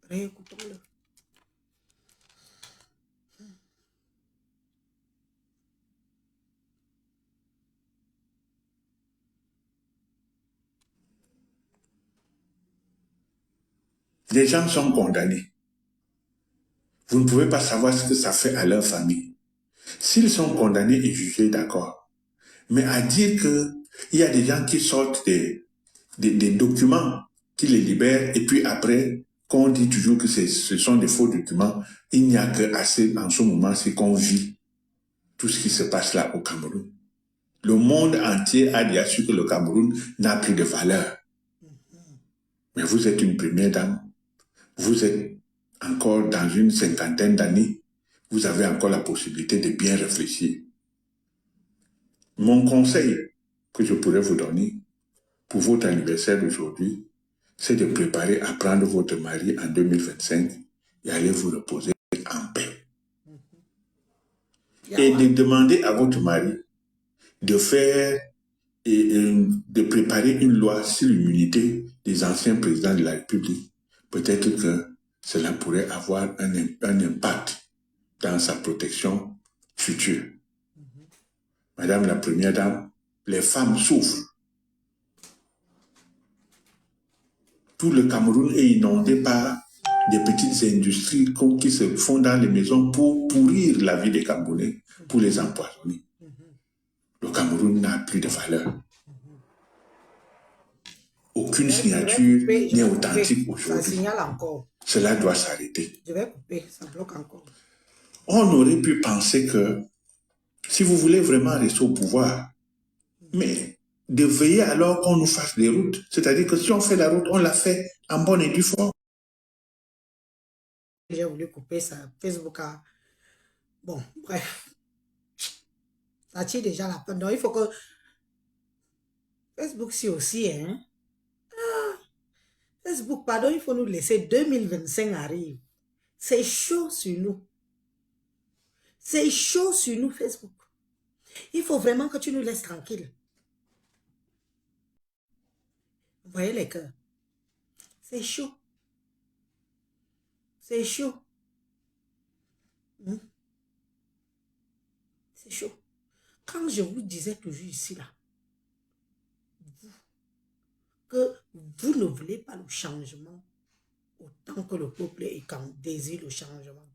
Réécoutons-le.
Les gens sont condamnés. Vous ne pouvez pas savoir ce que ça fait à leur famille. S'ils sont condamnés et jugés, d'accord. Mais à dire qu'il y a des gens qui sortent des documents, qui les libèrent, et puis après, qu'on dit toujours que ce sont des faux documents, il n'y a que assez en ce moment, c'est qu'on vit tout ce qui se passe là au Cameroun. Le monde entier a déjà su que le Cameroun n'a plus de valeur. Mais vous êtes une première dame. Vous êtes encore dans une cinquantaine d'années. Vous avez encore la possibilité de bien réfléchir. Mon conseil que je pourrais vous donner pour votre anniversaire d'aujourd'hui, c'est de préparer à prendre votre mari en 2025 et aller vous reposer en paix. Et de demander à votre mari de faire de préparer une loi sur l'immunité des anciens présidents de la République. Peut-être que cela pourrait avoir un impact dans sa protection future. Madame la Première Dame, les femmes souffrent. Tout le Cameroun est inondé par des petites industries qui se font dans les maisons pour pourrir la vie des Camerounais, pour les empoisonner. Le Cameroun n'a plus de valeur. Aucune signature n'est authentique aujourd'hui.
Ça signale encore.
Cela doit s'arrêter.
Je vais couper, ça bloque encore.
On aurait pu penser que si vous voulez vraiment rester au pouvoir, mais de veiller alors qu'on nous fasse des routes. C'est-à-dire que si on fait la route, on la fait en bonne et due forme.
J'ai voulu couper ça. Facebook a... Bon, bref. Ça tire déjà la peine. Donc, il faut que... Facebook, si aussi, hein. Facebook, pardon, il faut nous laisser 2025 arrive. C'est chaud sur nous. C'est chaud sur nous, Facebook. Il faut vraiment que tu nous laisses tranquilles. Vous voyez les cœurs? C'est chaud. C'est chaud. C'est chaud. Quand je vous disais toujours ici, là, que vous ne voulez pas le changement autant que le peuple désire le changement.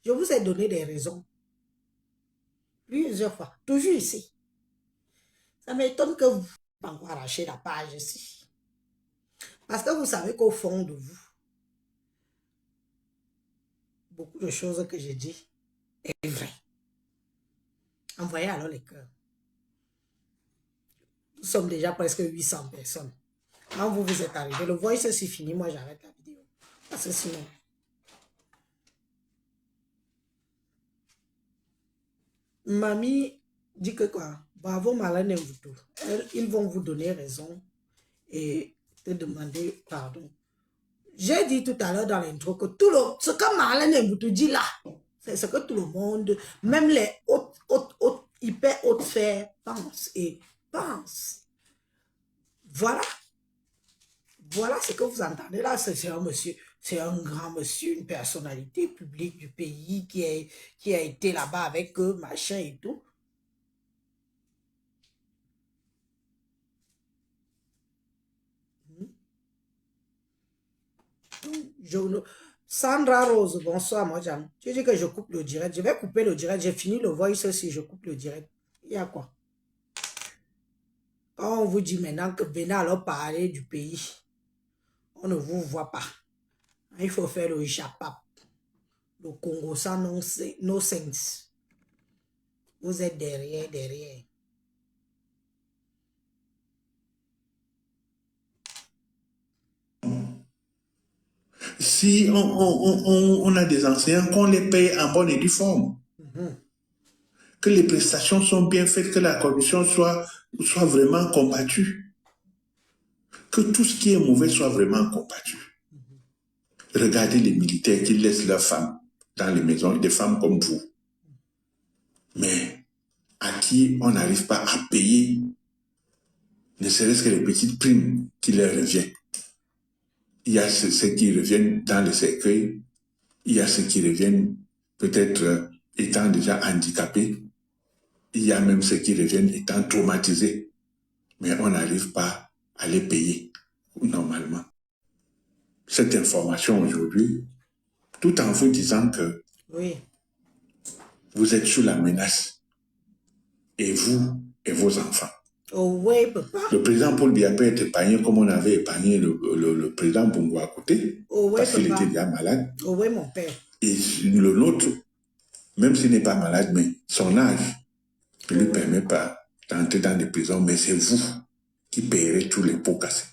Je vous ai donné des raisons. Plusieurs fois. Toujours ici. Ça m'étonne que vous n'ayez pas encore arraché la page ici. Parce que vous savez qu'au fond de vous, beaucoup de choses que j'ai dit est vrai. Envoyez alors les cœurs. Nous sommes déjà presque 800 personnes. Quand vous êtes arrivé, le voice c'est fini, moi j'arrête la vidéo. Parce que sinon... Mamie dit que quoi? Bravo Marlène Mvuto. Ils vont vous donner raison et te demander pardon. J'ai dit tout à l'heure dans l'intro que ce que Marlène Mvuto dit là, c'est ce que tout le monde, même les hyper hautes sphères pensent et pensent. Voilà. Voilà ce que vous entendez là. C'est un monsieur, c'est un grand monsieur, une personnalité publique du pays qui a été là-bas avec eux, machin et tout. Sandra Rose, bonsoir, moi, Jam. Tu dis que je coupe le direct. Je vais couper le direct. J'ai fini le voice si je coupe le direct. Il y a quoi? Quand on vous dit maintenant que venez alors parler du pays, on ne vous voit pas. Il faut faire le Japap. Le Congo sans no sense. Vous êtes derrière.
Si on a des enseignants, qu'on les paye en bonne et due forme. Que les prestations sont bien faites, que la corruption soit vraiment combattue. Que tout ce qui est mauvais soit vraiment combattu. Regardez les militaires qui laissent leurs femmes dans les maisons, des femmes comme vous. Mais à qui on n'arrive pas à payer, ne serait-ce que les petites primes qui leur reviennent. Il y a ceux qui reviennent dans le cercueil, il y a ceux qui reviennent peut-être étant déjà handicapés, il y a même ceux qui reviennent étant traumatisés, mais on n'arrive pas à les payer normalement. Cette information aujourd'hui, tout en vous disant que
oui,
vous êtes sous la menace, et vous et vos enfants.
Oh oui, papa.
Le président Paul Biya peut être épargné comme on avait épargné le président Bongo à côté,
Oh oui,
parce qu'il
papa.
était déjà malade.
Oh oui, mon père.
Et le nôtre, même s'il n'est pas malade, mais son âge ne lui permet pas d'entrer dans des prisons, mais c'est vous qui payerez tous les pots cassés.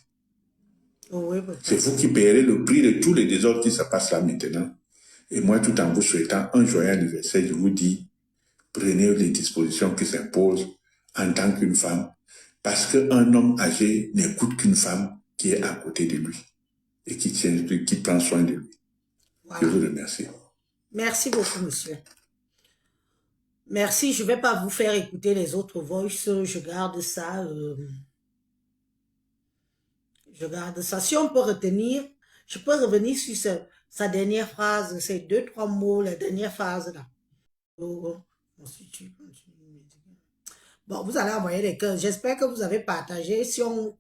Oh oui, papa.
C'est vous qui payerez le prix de tous les désordres qui se passent là maintenant. Et moi, tout en vous souhaitant un joyeux anniversaire, je vous dis, prenez les dispositions qui s'imposent en tant qu'une femme, parce qu'un homme âgé n'écoute qu'une femme qui est à côté de lui et qui prend soin de lui. Voilà. Je vous remercie.
Merci beaucoup, monsieur. Merci, je ne vais pas vous faire écouter les autres voices, je garde ça. Je garde ça. Si on peut retenir, je peux revenir sur sa dernière phrase, ces 2-3 mots, la dernière phrase là. Bon, vous allez envoyer les cœurs. J'espère que vous avez partagé. Si on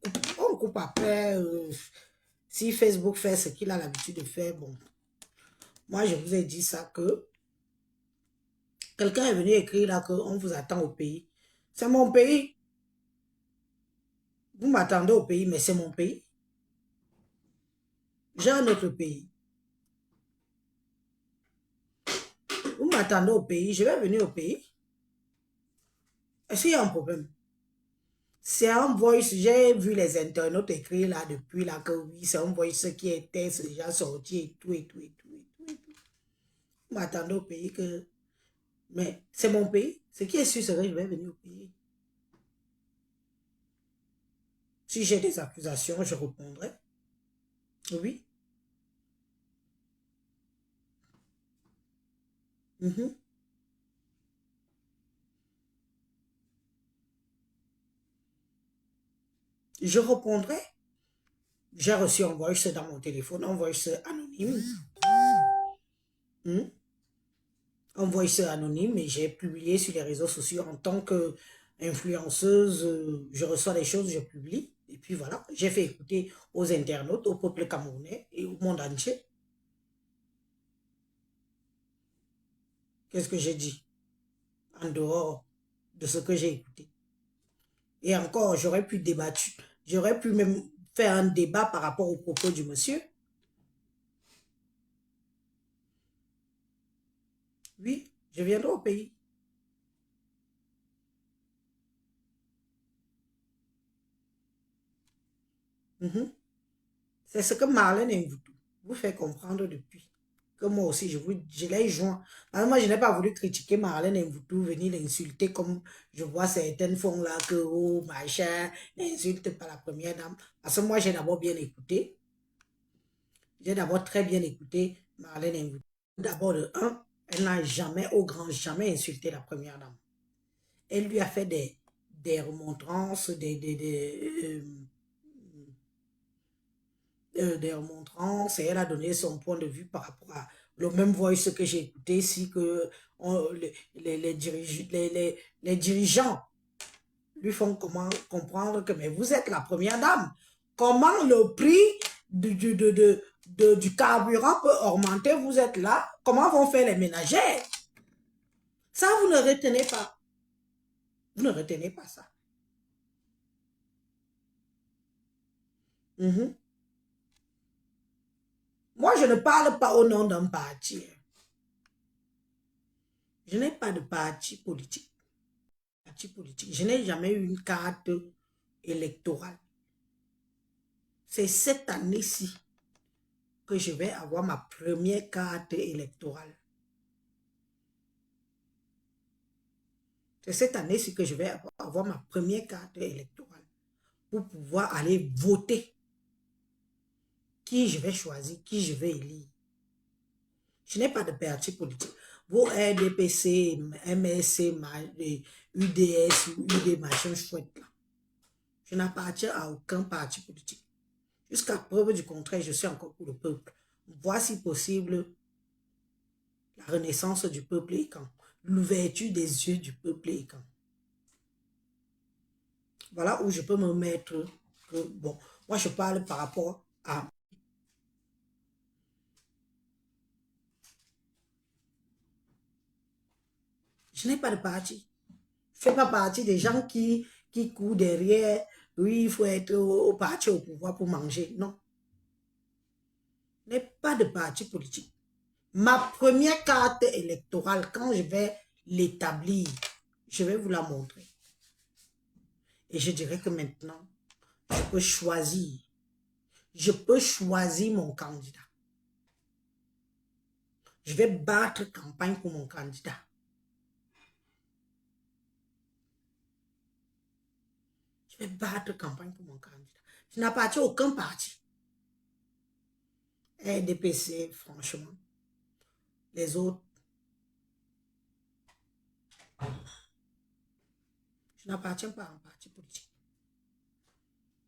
coupe après, si Facebook fait ce qu'il a l'habitude de faire, bon. Moi, je vous ai dit ça que quelqu'un est venu écrire là qu'on vous attend au pays. C'est mon pays. Vous m'attendez au pays, mais c'est mon pays. J'ai un autre pays. Vous m'attendez au pays, je vais venir au pays. Est-ce qu'il y a un problème? C'est un voice, j'ai vu les internautes écrire là depuis là que oui, c'est un voice qui était déjà sorti et tout. Vous m'attendez au pays que... Mais c'est mon pays. Ce qui est sûr, c'est que je vais venir au pays. Si j'ai des accusations, je répondrai. Oui. Je répondrai. J'ai reçu un voice dans mon téléphone, un voice anonyme. Un voice anonyme et j'ai publié sur les réseaux sociaux en tant qu'influenceuse. Je reçois les choses, je publie. Et puis voilà, j'ai fait écouter aux internautes, au peuple camerounais et au monde entier. Qu'est-ce que j'ai dit? En dehors de ce que j'ai écouté. Et encore, j'aurais pu débattre. J'aurais pu même faire un débat par rapport aux propos du monsieur. Oui, je viendrai au pays. C'est ce que Marlène vous fait comprendre depuis. Que moi aussi, je l'ai joint. Moi, je n'ai pas voulu critiquer Marlène Mvoutou, venir l'insulter comme je vois certaines font là, que oh, machin, n'insulte pas la première dame. Parce que moi, j'ai d'abord bien écouté. J'ai d'abord très bien écouté Marlène Mvoutou. D'abord, de un, elle n'a jamais, au grand jamais insulté la première dame. Elle lui a fait des remontrances, des remontrances et elle a donné son point de vue par rapport à le même voice que j'ai écouté ici, que les dirigeants lui font comment comprendre que mais vous êtes la première dame. Comment le prix du carburant peut augmenter, vous êtes là. Comment vont faire les ménagères? Ça, vous ne retenez pas. Vous ne retenez pas ça. Moi, je ne parle pas au nom d'un parti. Je n'ai pas de parti politique. Je n'ai jamais eu une carte électorale. C'est cette année-ci que je vais avoir ma première carte électorale. C'est cette année-ci que je vais avoir ma première carte électorale pour pouvoir aller voter qui je vais choisir, qui je vais élire. Je n'ai pas de parti politique. Vos RDPC, MSC, UDS, UD, machin chouette là. Je n'appartiens à aucun parti politique. Jusqu'à preuve du contraire, je suis encore pour le peuple. Voici possible la renaissance du peuple et quand. L'ouverture des yeux du peuple et quand. Voilà où je peux me mettre. Bon, moi je parle par rapport à... Je n'ai pas de parti. Je ne fais pas partie des gens qui courent derrière. Oui, il faut être au parti au pouvoir pour manger. Non. Je n'ai pas de parti politique. Ma première carte électorale, quand je vais l'établir, je vais vous la montrer. Et je dirais que maintenant, je peux choisir. Je peux choisir mon candidat. Je vais battre campagne pour mon candidat. Je vais battre campagne pour mon candidat. Je n'appartiens à aucun parti. RDPC, franchement. Les autres. Je n'appartiens pas à un parti politique.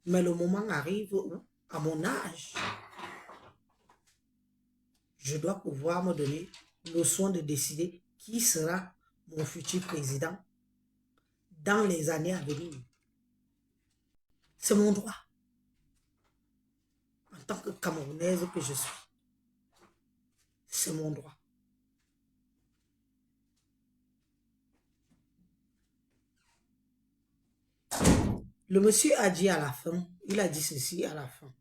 Mais le moment arrive où, à mon âge, je dois pouvoir me donner le soin de décider qui sera mon futur président dans les années à venir. C'est mon droit. En tant que Camerounaise que je suis. C'est mon droit. Le monsieur a dit à la fin, il a dit ceci à la fin.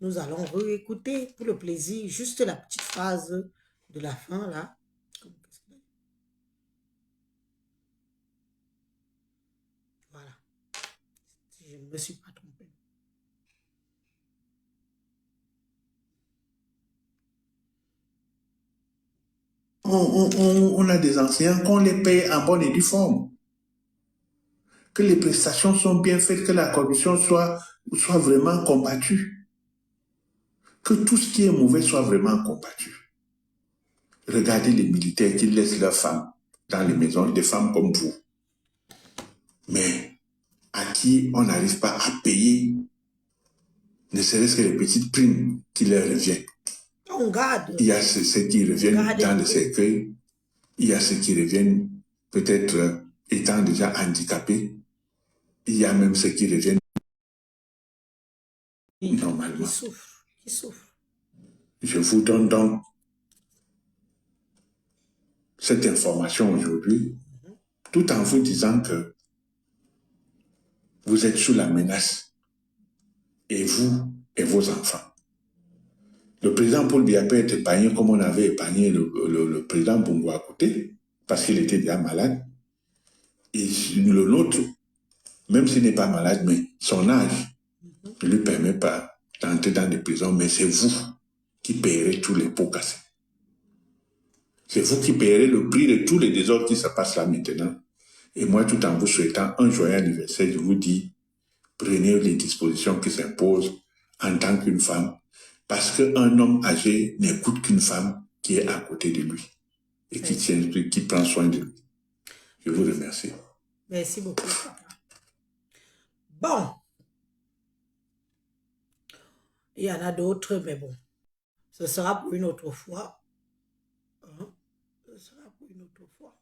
Nous allons réécouter pour le plaisir, juste la petite phrase de la fin là. Voilà. Si je ne me suis pas trompée.
On a des enseignants qu'on les paye en bonne et due forme. Que les prestations sont bien faites, que la corruption soit vraiment combattue. Que tout ce qui est mauvais soit vraiment combattu. Regardez les militaires qui laissent leurs femmes dans les maisons, des femmes comme vous. Mais à qui on n'arrive pas à payer, ne serait-ce que les petites primes qui leur reviennent.
On garde.
Il y a ceux qui reviennent dans le cercueil, il y a ceux qui reviennent peut-être étant déjà handicapés, il y a même ceux qui reviennent normalement.
Qui souffrent.
Je vous donne donc cette information aujourd'hui, tout en vous disant que vous êtes sous la menace, et vous et vos enfants. Le président Paul Biya peut être épargné comme on avait épargné le président Bongo à côté, parce qu'il était déjà malade. Et le nôtre, même s'il n'est pas malade, mais son âge ne lui permet pas d'entrer dans des prisons, mais c'est vous qui payerez tous les pots cassés. C'est vous qui payerez le prix de tous les désordres qui se passent là maintenant. Et moi, tout en vous souhaitant un joyeux anniversaire, je vous dis, prenez les dispositions qui s'imposent en tant qu'une femme, parce qu'un homme âgé n'écoute qu'une femme qui est à côté de lui et qui prend soin de lui. Je vous remercie.
Merci beaucoup. Bon. Il y en a d'autres, mais bon. Ce sera pour une autre fois. Ce sera pour une autre fois.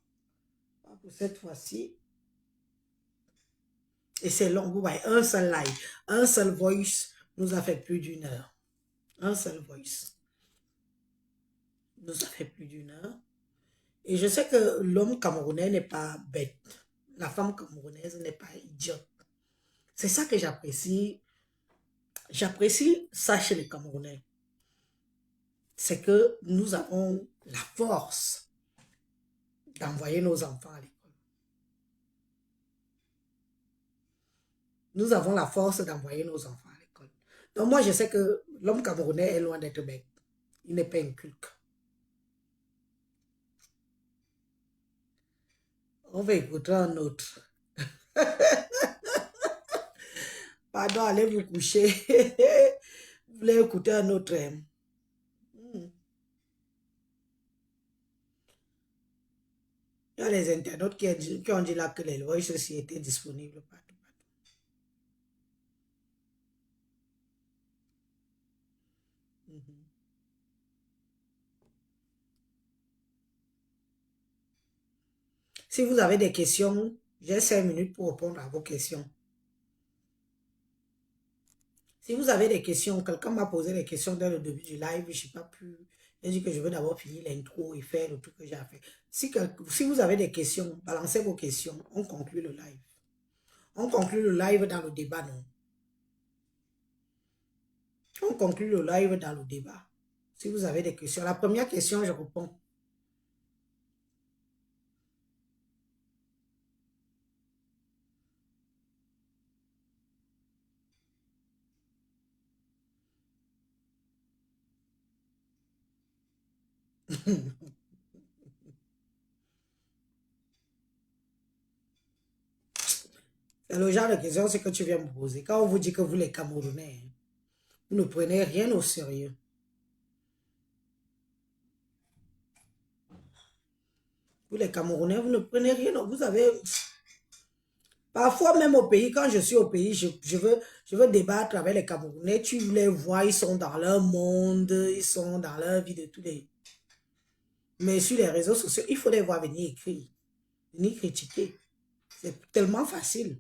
Pas pour cette fois-ci. Et c'est long, vous voyez, un seul live, un seul voice nous a fait plus d'une heure. Un seul voice nous a fait plus d'une heure. Et je sais que l'homme camerounais n'est pas bête. La femme camerounaise n'est pas idiote. C'est ça que j'apprécie. J'apprécie ça chez les Camerounais. C'est que nous avons la force d'envoyer nos enfants à l'école. Nous avons la force d'envoyer nos enfants à l'école. Donc moi, je sais que l'homme camerounais est loin d'être bête. Il n'est pas inculque. On va écouter un autre. Pardon, allez vous coucher. Vous voulez écouter un autre. Il y a les internautes qui ont dit là que les voices aussi étaient disponibles partout. Si vous avez des questions, j'ai 5 minutes pour répondre à vos questions. Si vous avez des questions, quelqu'un m'a posé des questions dès le début du live, je n'ai pas pu. J'ai dit que je veux d'abord finir l'intro et faire le truc que j'ai à faire. Si vous avez des questions, balancez vos questions. On conclut le live. On conclut le live dans le débat, non? On conclut le live dans le débat. Si vous avez des questions. La première question, je réponds. C'est le genre de question c'est que tu viens me poser. Quand on vous dit que vous les Camerounais, vous ne prenez rien au sérieux. Vous les Camerounais, vous ne prenez rien. Vous avez... Parfois même au pays, quand je suis au pays, je veux débattre avec les Camerounais. Tu les vois, ils sont dans leur monde, ils sont dans leur vie de tous les... Mais sur les réseaux sociaux, il faut les voir venir écrire, venir critiquer. C'est tellement facile.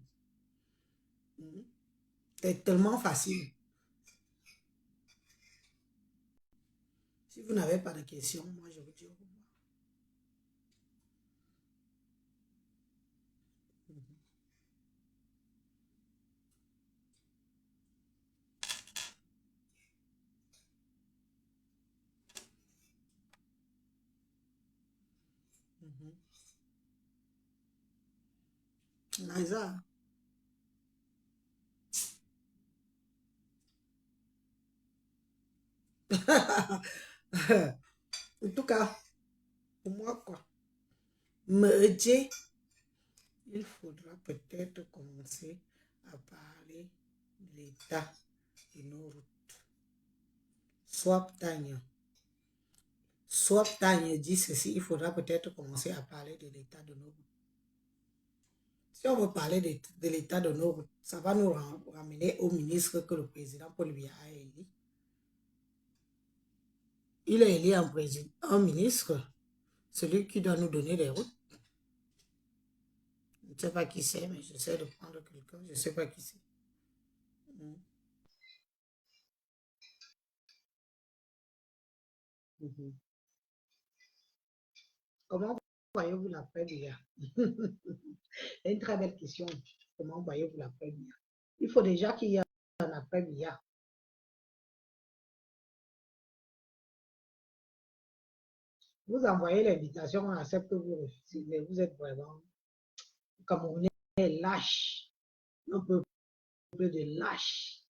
C'est tellement facile. Si vous n'avez pas de questions, moi je vous dis au revoir. Naïsa. En tout cas, pour moi, quoi. Me dire, il faudra peut-être commencer à parler de l'état de nos routes. Soit Tanya dit ceci, il faudra peut-être commencer à parler de l'état de nos routes. Si on veut parler de l'état de nos routes, ça va nous ramener au ministre que le président Paul Biya a élu. Il a élu un ministre, celui qui doit nous donner des routes. Je ne sais pas qui c'est, mais j'essaie de prendre quelqu'un, je ne sais pas qui c'est. Comment voyez-vous l'après-Biya? C'est une très belle question. Comment voyez-vous l'après-Biya? Il faut déjà qu'il y ait un après-Biya. Vous envoyez l'invitation, on accepte, vous refusez, mais vous êtes vraiment Camerounais lâche, un peuple de lâche.